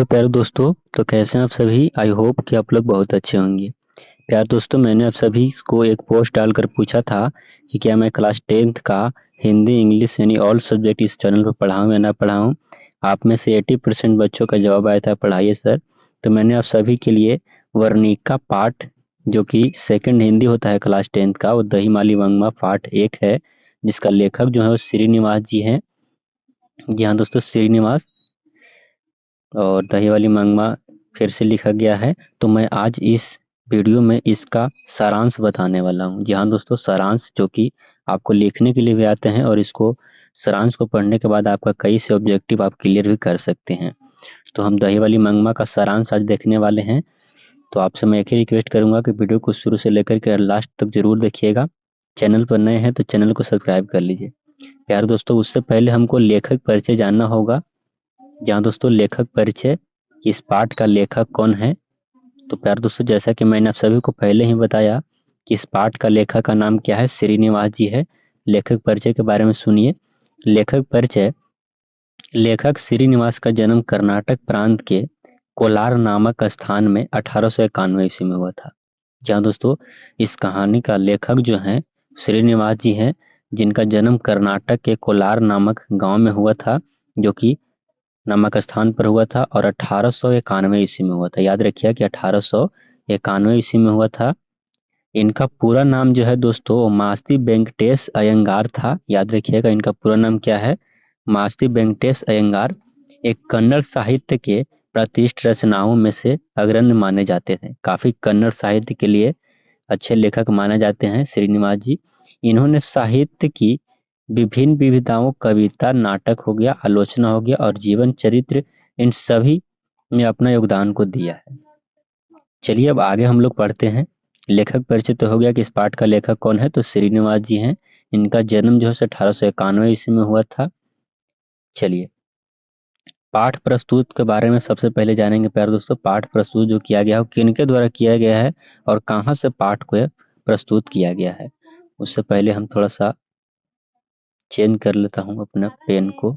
तो प्यारे दोस्तों, तो कैसे हैं आप सभी। आई होप कि आप लोग बहुत अच्छे होंगे। प्यारे दोस्तों, मैंने आप सभी को एक पोस्ट डालकर पूछा था कि क्या मैं क्लास 10th का हिंदी इंग्लिश यानी ऑल सब्जेक्ट इस चैनल पर पढ़ाऊँ या ना पढ़ाऊँ। आप में से 80% बच्चों का जवाब आया था पढ़ाइए सर। तो मैंने आप सभी के लिए वर्णिका पाठ जो कि सेकंड हिंदी होता है क्लास 10th का, वो दही माली वंगमा पाठ 1 है, जिसका लेखक जो है वो श्रीनिवास जी हैं। जी हाँ दोस्तों, श्रीनिवास। और दही वाली मंगमा फिर से लिखा गया है। तो मैं आज इस वीडियो में इसका सारांश बताने वाला हूँ। जी हाँ दोस्तों, सारांश जो कि आपको लिखने के लिए भी आते हैं और इसको सारांश को पढ़ने के बाद आपका कई से ऑब्जेक्टिव आप क्लियर भी कर सकते हैं। तो हम दही वाली मंगमा का सारांश आज देखने वाले हैं। तो आपसे मैं एक ही रिक्वेस्ट करूंगा कि वीडियो को शुरू से लेकर के लास्ट तक जरूर देखिएगा। चैनल पर नए हैं तो चैनल को सब्सक्राइब कर लीजिए। प्यारे दोस्तों, उससे पहले हमको लेखक परिचय जानना होगा। जहाँ दोस्तों लेखक परिचय, इस पाठ का लेखक कौन है। तो प्यारे दोस्तों, जैसा कि मैंने आप सभी को पहले ही बताया कि इस पाठ का लेखक का नाम क्या है, श्रीनिवास जी है। लेखक परिचय के बारे में सुनिए। लेखक परिचय। लेखक श्रीनिवास का जन्म कर्नाटक प्रांत के कोलार नामक स्थान में 1891 ईस्वी में हुआ था। जहाँ दोस्तों इस कहानी का लेखक जो है श्रीनिवास जी हैं, जिनका जन्म कर्नाटक के कोलार नामक गांव में हुआ था, जो कि नामक स्थान पर हुआ था और 1891 ईस्वी में हुआ था। याद रखिए कि 1891 ईस्वी में हुआ था। इनका पूरा नाम जो है दोस्तों मास्ती वेंकटेश अयंगार था। याद रखिएगा इनका पूरा नाम क्या है, मास्ती वेंकटेश अयंगार। एक कन्नड़ साहित्य के प्रतिष्ठित रचनाओं में से अग्रणी माने जाते थे। काफी कन्नड़ साहित्य के लिए अच्छे लेखक माने जाते हैं श्रीनिवास जी। इन्होंने साहित्य की विभिन्न विविधाओं, कविता, नाटक हो गया, आलोचना हो गया और जीवन चरित्र, इन सभी में अपना योगदान को दिया है। चलिए अब आगे हम लोग पढ़ते हैं। लेखक परिचय तो हो गया कि इस पाठ का लेखक कौन है, तो श्रीनिवास जी हैं। इनका जन्म जो है 1891 ईस्वी में हुआ था। चलिए पाठ प्रस्तुत के बारे में सबसे पहले जानेंगे। प्यारे दोस्तों, पाठ प्रस्तुत जो किया गया है वो किनके द्वारा किया गया है और कहाँ से पाठ को प्रस्तुत किया गया है। उससे पहले हम थोड़ा सा चेंज कर लेता हूँ अपना पेन को।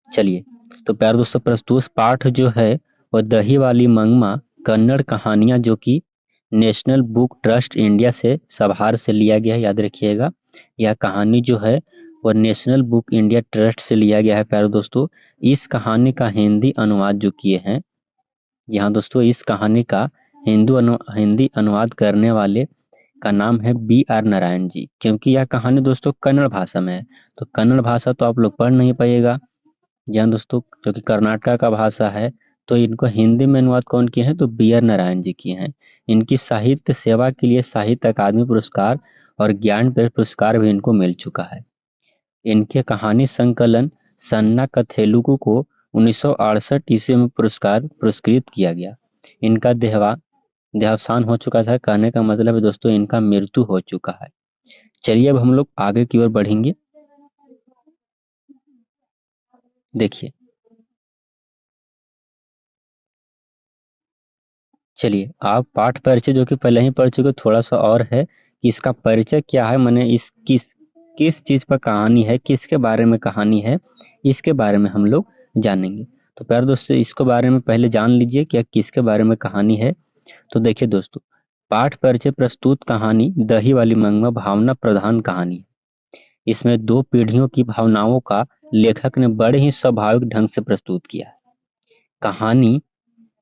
चलिए, तो प्यारे दोस्तों, प्रस्तुत पाठ जो है वह दही वाली मंगमा कन्नड़ कहानियां जो कि नेशनल बुक ट्रस्ट इंडिया से सभार से लिया गया है। याद रखिएगा यह कहानी जो है वह नेशनल बुक इंडिया ट्रस्ट से लिया गया है। प्यारे दोस्तों, इस कहानी का हिंदी अनुवाद जो किए हैं, यहाँ दोस्तों इस कहानी का हिंदी अनुवाद करने वाले का नाम है B.R. नारायण जी। क्योंकि यह कहानी दोस्तों कन्नड़ भाषा में है, तो कन्नड़ भाषा तो आप लोग पढ़ नहीं पाइएगा। ज्ञान दोस्तों, जो कि कर्नाटक का भाषा है, तो इनको हिंदी में अनुवाद कौन किए हैं, तो B.R. नारायण जी किए हैं। इनकी साहित्य सेवा के लिए साहित्य अकादमी पुरस्कार और ज्ञानपीठ पुरस्कार भी इनको मिल चुका है। इनके कहानी संकलन सन्ना कथेलुगु को 1968 ईस्वी में पुरस्कृत किया गया। इनका देहावसान हो चुका था। कहने का मतलब है दोस्तों इनका मृत्यु हो चुका है। चलिए अब हम लोग आगे की ओर बढ़ेंगे। देखिए, चलिए आप पाठ परिचय जो कि पहले ही पढ़ चुके, थोड़ा सा और है कि इसका परिचय क्या है, माने इस किस चीज पर कहानी है, किसके बारे में कहानी है, इसके बारे में हम लोग जानेंगे। तो प्यारे दोस्तों, इसके बारे में पहले जान लीजिए कि किसके बारे में कहानी है। तो देखिए दोस्तों, पाठ परिचय प्रस्तुत कहानी दही वाली मंगमा भावना प्रधान कहानी है। इसमें दो पीढ़ियों की भावनाओं का लेखक ने बड़े ही स्वाभाविक ढंग से प्रस्तुत किया है। कहानी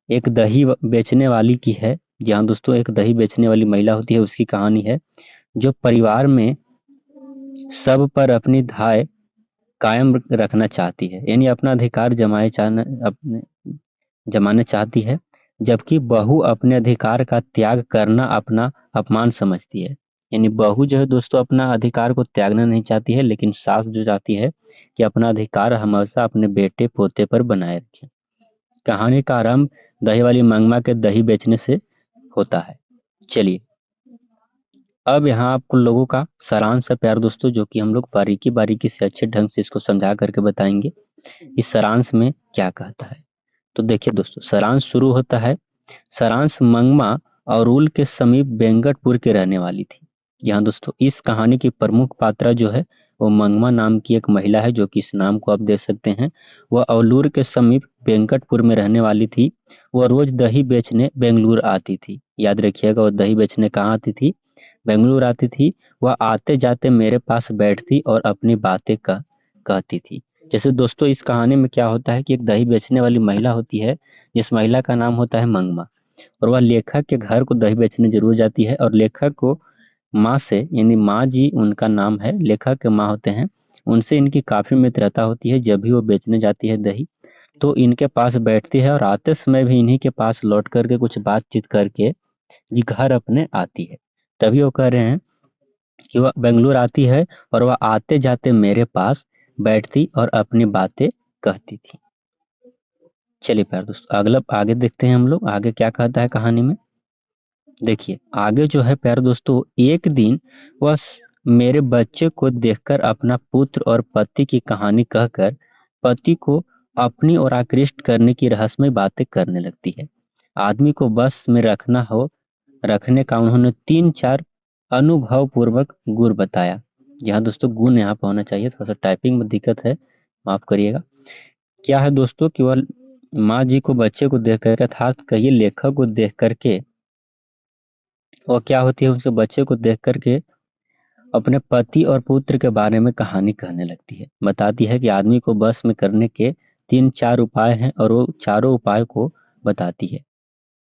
एक दही बेचने वाली की है। जहाँ दोस्तों एक दही बेचने वाली महिला होती है, उसकी कहानी है, जो परिवार में सब पर अपनी धाय कायम रखना चाहती है, यानी अपना अधिकार जमाने चाहती है, जबकि बहू अपने अधिकार का त्याग करना अपना अपमान समझती है। यानी बहू जो है दोस्तों अपना अधिकार को त्यागना नहीं चाहती है, लेकिन सास जो चाहती है कि अपना अधिकार हमेशा अपने बेटे पोते पर बनाए रखे। कहानी का आरंभ दही वाली मंगमा के दही बेचने से होता है। चलिए अब यहाँ आपको लोगों का सारांश है प्यार दोस्तों, जो कि हम लोग बारीकी बारीकी से अच्छे ढंग से इसको समझा करके बताएंगे। इस सारांश में क्या कहता है, तो देखिए दोस्तों, सारांश शुरू होता है। सारांश मंगमा औरुल के समीप बेंगटपुर के रहने वाली थी। यहाँ दोस्तों इस कहानी की प्रमुख पात्रा जो है वो मंगमा नाम की एक महिला है जो कि इस नाम को आप देख सकते हैं। वह अवलूर के समीप वेंकटपुर में रहने वाली थी। वह रोज दही बेचने बेंगलुरु आती थी। याद रखिएगा, वो दही बेचने कहाँ आती थी? बेंगलुरु आती थी। वह आते जाते मेरे पास बैठती और अपनी बातें कहती थी। जैसे दोस्तों इस कहानी में क्या होता है कि एक दही बेचने वाली महिला होती है, जिस महिला का नाम होता है मंगमा, और वह लेखक के घर को दही बेचने जरूर जाती है, और लेखक को माँ से, यानी माँ जी उनका नाम है, लेखक के माँ होते हैं, उनसे इनकी काफी मित्रता होती है। जब भी वो बेचने जाती है दही, तो इनके पास बैठती है और आते समय भी इन्हीं के पास लौट करके कुछ बातचीत करके जी घर अपने आती है। तभी वो कह रहे हैं कि वह बेंगलुरु आती है और वह आते जाते मेरे पास बैठती और अपनी बातें कहती थी। चलिए प्यारे दोस्तों, अगला आगे देखते हैं हम लोग आगे क्या कहता है कहानी में। देखिए आगे जो है प्यारे दोस्तों, एक दिन वह मेरे बच्चे को देखकर अपना पुत्र और पति की कहानी कहकर पति को अपनी ओर आकृष्ट करने की रहस्यमय बातें करने लगती है। आदमी को बस में रखने का उन्होंने 3-4 अनुभव पूर्वक गुर बताया। यहाँ दोस्तों गुण यहाँ पर होना चाहिए, थोड़ा सा टाइपिंग में दिक्कत है, माफ करिएगा। क्या है दोस्तों कि वह माँ जी को बच्चे को देख करके, अर्थात कहिए लेखक को देख करके, और क्या होती है उसके बच्चे को देख करके अपने पति और पुत्र के बारे में कहानी कहने लगती है। बताती है कि आदमी को बस में करने के 3-4 उपाय हैं और वो चारों उपाय को बताती है।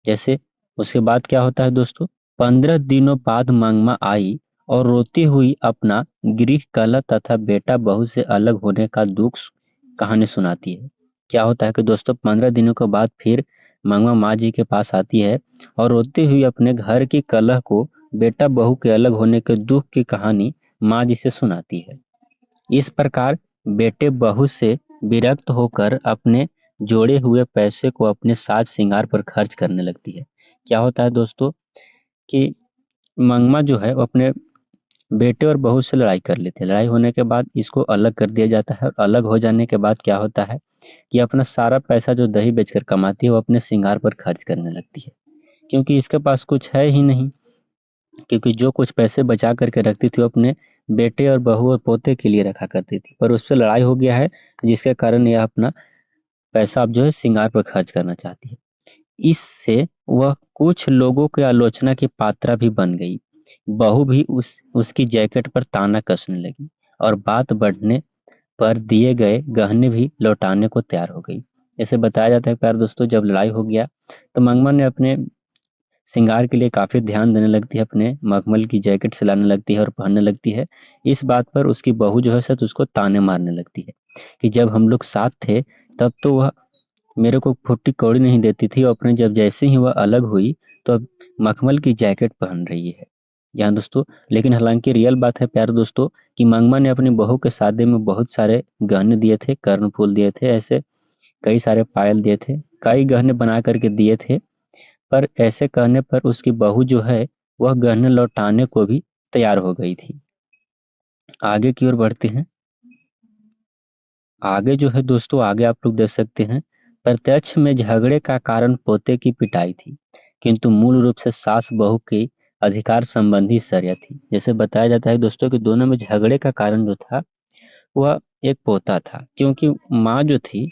जैसे उसके बाद क्या होता है दोस्तों, 15 दिनों बाद मंगमा आई और रोती हुई अपना गृह कलह तथा बेटा बहू से अलग होने का दुख कहानी सुनाती है। क्या होता है कि दोस्तों 15 दिनों के बाद फिर मंगमा माँ जी के पास आती है और रोती हुई अपने घर की कलह को, बेटा बहू के अलग होने के दुख की कहानी माँ जी से सुनाती है। इस प्रकार बेटे बहू से विरक्त होकर अपने जोड़े हुए पैसे को अपने साज श्रृंगार पर खर्च करने लगती है। क्या होता है दोस्तों कि मंगमा जो है वो अपने बेटे और बहू से लड़ाई कर लेते हैं। लड़ाई होने के बाद इसको अलग कर दिया जाता है, और अलग हो जाने के बाद क्या होता है कि अपना सारा पैसा जो दही बेचकर कमाती है वो अपने श्रृंगार पर खर्च करने लगती है, क्योंकि इसके पास कुछ है ही नहीं। क्योंकि जो कुछ पैसे बचा करके रखती थी वो अपने बेटे और बहू और पोते के लिए रखा करती थी, पर उससे लड़ाई हो गया है, जिसके कारण यह अपना पैसा अब जो है श्रृंगार पर खर्च करना चाहती है। इससे वह कुछ लोगों की आलोचना की पात्रा भी बन गई। बहू भी उसकी जैकेट पर ताना कसने लगी और बात बढ़ने पर दिए गए गहने भी लौटाने को तैयार हो गई। ऐसे बताया जाता है प्यारे दोस्तों, जब लड़ाई हो गया तो मंगमा ने अपने श्रृंगार के लिए काफी ध्यान देने लगती है, अपने मखमल की जैकेट सिलाने लगती है और पहनने लगती है। इस बात पर उसकी बहू जो है सच उसको ताने मारने लगती है कि जब हम लोग साथ थे तब तो वह मेरे को फुट्टी कौड़ी नहीं देती थी, और अपने जब जैसे ही वह अलग हुई तो अब मखमल की जैकेट पहन रही है। यहाँ दोस्तों, लेकिन हालांकि रियल बात है प्यारे दोस्तों कि मंगमा ने अपनी बहू के शादी में बहुत सारे गहने दिए थे, कर्णफूल दिए थे, ऐसे कई सारे पायल दिए थे, कई गहने बना करके दिए थे। पर ऐसे कहने पर उसकी बहू जो है वह गहने लौटाने को भी तैयार हो गई थी। आगे की ओर बढ़ते हैं। आगे जो है दोस्तों, आगे आप लोग देख सकते हैं, प्रत्यक्ष में झगड़े का कारण पोते की पिटाई थी, किंतु मूल रूप से सास बहू की अधिकार संबंधी सरिया थी। जैसे बताया जाता है दोस्तों कि दोनों में झगड़े का कारण जो था वह एक पोता था, क्योंकि माँ जो थी,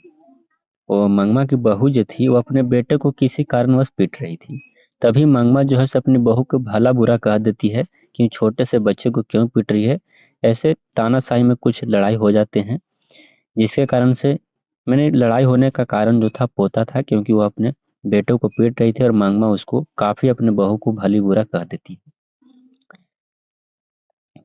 वो मंगमा की बहू जो थी, वो अपने बेटे को किसी कारणवश पीट रही थी। तभी मंगमा जो है अपनी बहू को भला बुरा कह देती है कि छोटे से बच्चे को क्यों पीट रही है। ऐसे तानाशाही में कुछ लड़ाई हो जाते हैं, जिसके कारण से मैंने लड़ाई होने का कारण जो था पोता था, क्योंकि वो अपने बेटों को पीट रही थी और मंगमा उसको काफी अपने बहू को भली बुरा कह देती है।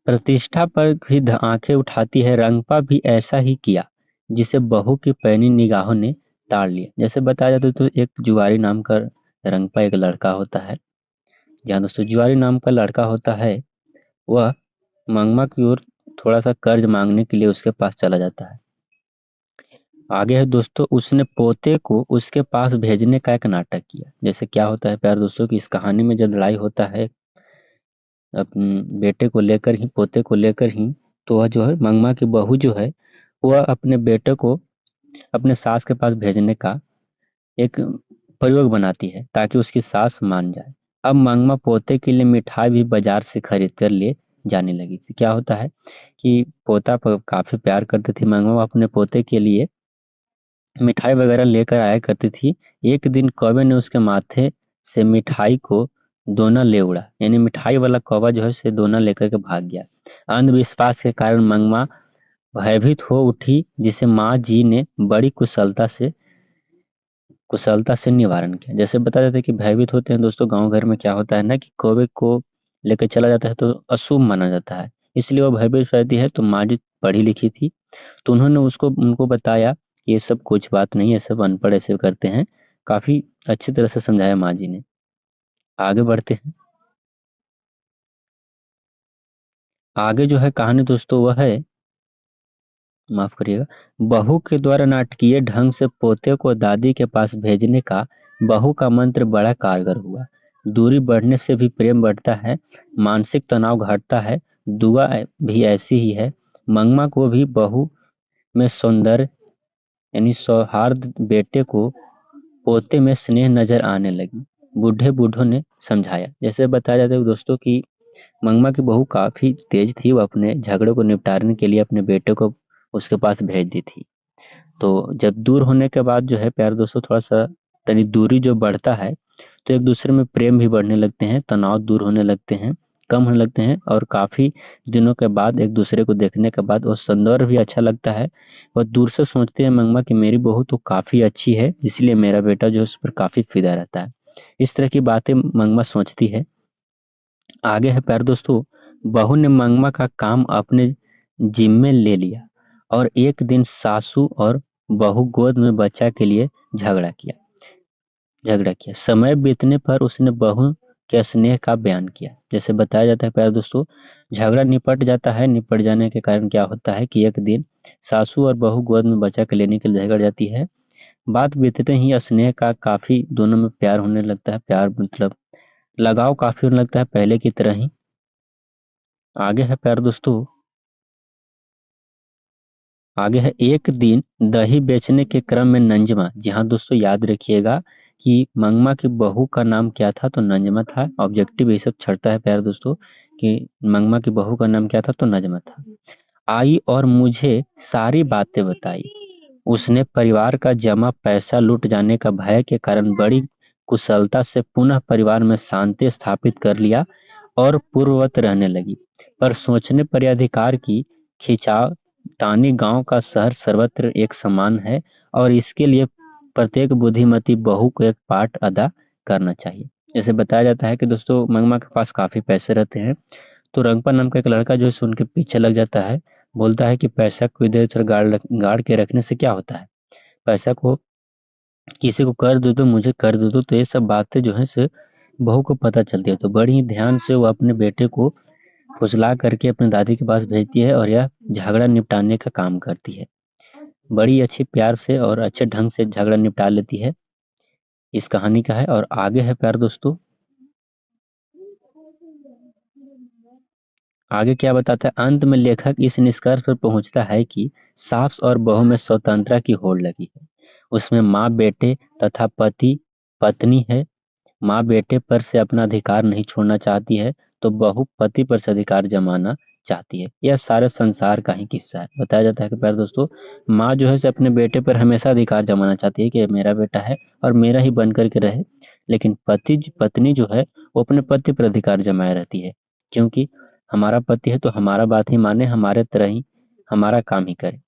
प्रतिष्ठा पर भी आंखें उठाती है, रंगपा भी ऐसा ही किया, जिसे बहू की पैनी निगाहों ने ताड़ लिया। जैसे बताया जाता है तो एक जुआरी नाम का रंगपा एक लड़का होता है। जहाँ दोस्तों जुआरी नाम का लड़का होता है, वह मंगमा की ओर थोड़ा सा कर्ज मांगने के लिए उसके पास चला जाता है। आगे है दोस्तों, उसने पोते को उसके पास भेजने का एक नाटक किया। जैसे क्या होता है प्यारे दोस्तों कि इस कहानी में जब लड़ाई होता है अपने बेटे को लेकर ही, पोते को लेकर ही, तो वह जो है मंगमा की बहू जो है वह अपने बेटे को अपने सास के पास भेजने का एक प्रयोग बनाती है ताकि उसकी सास मान जाए। अब मंगमा पोते के लिए मिठाई भी बाजार से खरीद कर ले जाने लगी थी। क्या होता है कि पोता काफ़ी प्यार करती थी मंगवा अपने पोते के लिए मिठाई वगैरह लेकर आया करती थी। एक दिन कौवे ने उसके माथे से मिठाई को दोना ले उड़ा, यानी मिठाई वाला कौवा जो है उसे दोना लेकर के भाग गया। अंधविश्वास के कारण मंगवा भयभीत हो उठी, जिसे माँ जी ने बड़ी कुशलता से निवारण किया। जैसे बता देते हैं कि भयभीत होते हैं दोस्तों, गाँव घर में क्या होता है ना कि कौवे को लेकर चला जाता है तो अशुभ माना जाता है, इसलिए वो भयभीत रहती है। तो माँ जी पढ़ी लिखी थी, तो उन्होंने उसको उनको बताया कि ये सब कुछ बात नहीं है, सब अनपढ़ ऐसे करते हैं। काफ़ी अच्छी तरह से समझाया माँ जी ने। आगे बढ़ते हैं। आगे जो है कहानी दोस्तों वह है, माफ़ करिएगा, बहू के द्वारा नाटकीय ढंग से पोते को दादी के पास भेजने का बहू का मंत्र बड़ा कारगर हुआ। दूरी बढ़ने से भी प्रेम बढ़ता है, मानसिक तनाव घटता है। दुआ भी ऐसी ही है। मंगमा को भी बहू में सौंदर्य यानी सौहार्द, बेटे को पोते में स्नेह नजर आने लगी। बूढ़े बूढ़ों ने समझाया। जैसे बताया जाता है दोस्तों कि मंगमा की बहू काफी तेज थी, वो अपने झगड़े को निपटाने के लिए अपने बेटे को उसके पास भेज दी थी। तो जब दूर होने के बाद जो है प्यारे दोस्तों थोड़ा सा तनी दूरी जो बढ़ता है तो एक दूसरे में प्रेम भी बढ़ने लगते हैं, तनाव दूर होने लगते हैं, कम होने लगते हैं, और काफी दिनों के बाद एक दूसरे को देखने के बाद वो सौंदर्य भी अच्छा लगता है। वह दूर से सोचते हैं मंगमा कि मेरी बहू तो काफी अच्छी है, इसलिए मेरा बेटा जो है उस पर काफी फिदा रहता है। इस तरह की बातें मंगमा सोचती है। आगे है प्यारे दोस्तों, बहू ने मंगमा का काम अपने जिम्मे ले लिया और एक दिन सासू और बहू गोद में बच्चा के लिए झगड़ा किया। समय बीतने पर उसने बहू के स्नेह का बयान किया। जैसे बताया जाता है प्यारे दोस्तों, झगड़ा निपट जाता है, निपट जाने के कारण क्या होता है कि एक दिन सासू और बहू गोद में बच्चा के लेने के लिए झगड़ जाती है। बात बीतते ही स्नेह का काफी दोनों में प्यार होने लगता है, प्यार मतलब लगाव काफी होने लगता है पहले की तरह ही। आगे है प्यारे दोस्तों, आगे है एक दिन दही बेचने के क्रम में नंजमा, जी हाँ दोस्तों याद रखिएगा कि मंगमा की बहू का नाम क्या था, तो नंजमा था। ऑब्जेक्टिव ये सब छड़ता है प्यारे दोस्तों कि मंगमा की बहू का नाम क्या था, तो नंजमा था। आई और मुझे सारी बातें बताई। उसने परिवार का जमा पैसा लूट जाने का भय के कारण बड़ी कुशलता से पुनः परिवार में शांति स्थापित कर लिया और पूर्ववत रहने लगी। पर सोचने पर यह अधिकार की खिंचाव तानी गांव का शहर सर्वत्र एक समान है और इसके लिए प्रत्येक बुद्धिमती बहू को एक पाठ अदा करना चाहिए। जैसे बताया जाता है कि दोस्तों मंगमा के पास काफी पैसे रहते हैं, तो रंगपा नाम का एक लड़का जो है सो उनके पीछे लग जाता है। बोलता है कि पैसा को इधर उधर गाड़ के रखने से क्या होता है, पैसा को किसी को कर दो तो मुझे कर दो, तो ये सब बातें जो है से बहू को पता चलती है। तो बड़ी ही ध्यान से वो अपने बेटे को फुसला करके अपने दादी के पास भेजती है और यह झगड़ा निपटाने का काम करती है। बड़ी अच्छी प्यार से और अच्छे ढंग से झगड़ा निपटा लेती है। इस कहानी का है। और आगे है प्यार दोस्तों, आगे क्या बताता है, अंत में लेखक इस निष्कर्ष पर पहुंचता है कि सास और बहू में स्वतंत्रता की होड़ लगी है। उसमें माँ बेटे तथा पति पत्नी है। माँ बेटे पर से अपना अधिकार नहीं छोड़ना चाहती है, तो बहू पति पर से अधिकार जमाना चाहती है। यह सारे संसार का ही किस्सा है। बताया जाता है कि प्यारे दोस्तों, माँ जो है से अपने बेटे पर हमेशा अधिकार जमाना चाहती है कि ये मेरा बेटा है और मेरा ही बन करके रहे, लेकिन पत्नी जो है वो अपने पति पर अधिकार जमाए रहती है, क्योंकि हमारा पति है तो हमारा बात ही माने, हमारे तरह ही हमारा काम ही करे।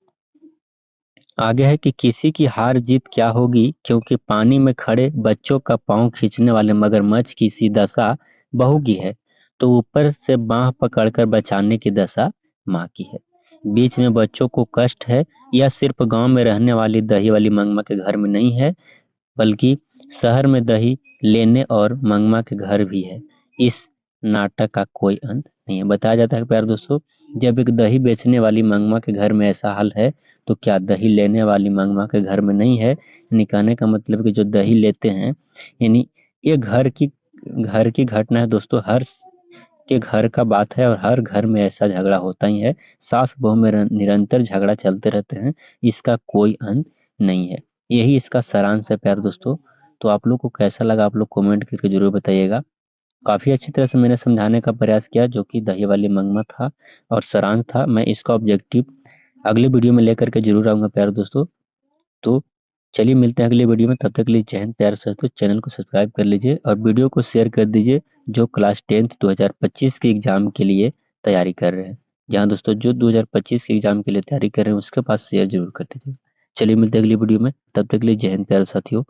आगे है कि किसी की हार जीत क्या होगी, क्योंकि पानी में खड़े बच्चों का पांव खींचने वाले मगरमच्छ की सी दशा बहू की है, तो ऊपर से बांह पकड़कर बचाने की दशा माँ की है। बीच में बच्चों को कष्ट है। यह सिर्फ गांव में रहने वाली दही वाली मंगमा के घर में नहीं है, बल्कि शहर में दही लेने और मंगमा के घर भी है। इस नाटक का कोई अंत नहीं है। बताया जाता है प्यारे दोस्तों, जब एक दही बेचने वाली मंगमा के घर में ऐसा हाल है, तो क्या दही लेने वाली मंगमा के घर में नहीं है। यानी कहने का मतलब कि जो दही लेते हैं, यानी ये घर की घटना है दोस्तों, हर के घर का बात है और हर घर में ऐसा झगड़ा होता ही है। सास बहू में निरंतर झगड़ा चलते रहते हैं, इसका कोई अंत नहीं है। यही इसका सारांश है प्यारे दोस्तों। तो आप लोग को कैसा लगा आप लोग कमेंट करके जरूर बताइएगा। काफ़ी अच्छी तरह से मैंने समझाने का प्रयास किया, जो कि दही वाली मंगमा था और सारांश था। मैं इसका ऑब्जेक्टिव अगले वीडियो में लेकर के ज़रूर आऊँगा प्यारे दोस्तों। तो चलिए मिलते हैं अगले वीडियो में, तब तक के लिए जय हिंद प्यारे दोस्तों। चैनल को सब्सक्राइब कर लीजिए और वीडियो को शेयर कर दीजिए जो क्लास 10th 2025 के एग्ज़ाम के लिए तैयारी कर रहे हैं। जी हाँ दोस्तों, जो 2025 के एग्ज़ाम के लिए तैयारी कर रहे हैं उसके पास शेयर ज़रूर कर दीजिए। चलिए मिलते हैं अगली वीडियो में, तब तक के लिए जय हिंद प्यारे साथियों।